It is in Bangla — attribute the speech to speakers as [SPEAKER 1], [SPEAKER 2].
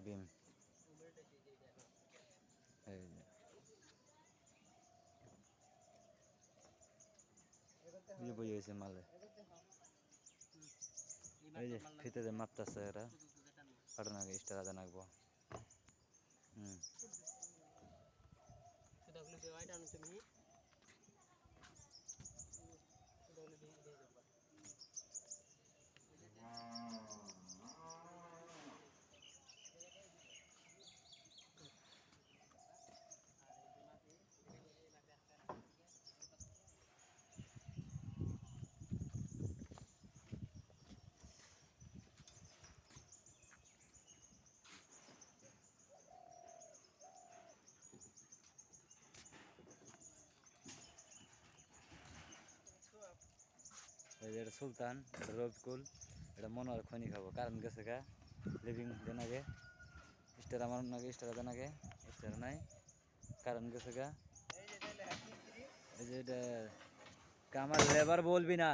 [SPEAKER 1] বিম এই যে বই হয়েছে মালে এই যে ফিতে মাপতাছে এরা কাটন আগে স্টার আদা নাকবো এই যে এটা সুলতান, এটা রবিকুল, এটা মনোহর খনি খাবো কারণ গেছে গা লিভিং দেন আগে স্টার আমার নাকি স্টার দেন আগে স্টার নাই কারণ গেছে গা এই যে এটা আমার লেবার বলবি না।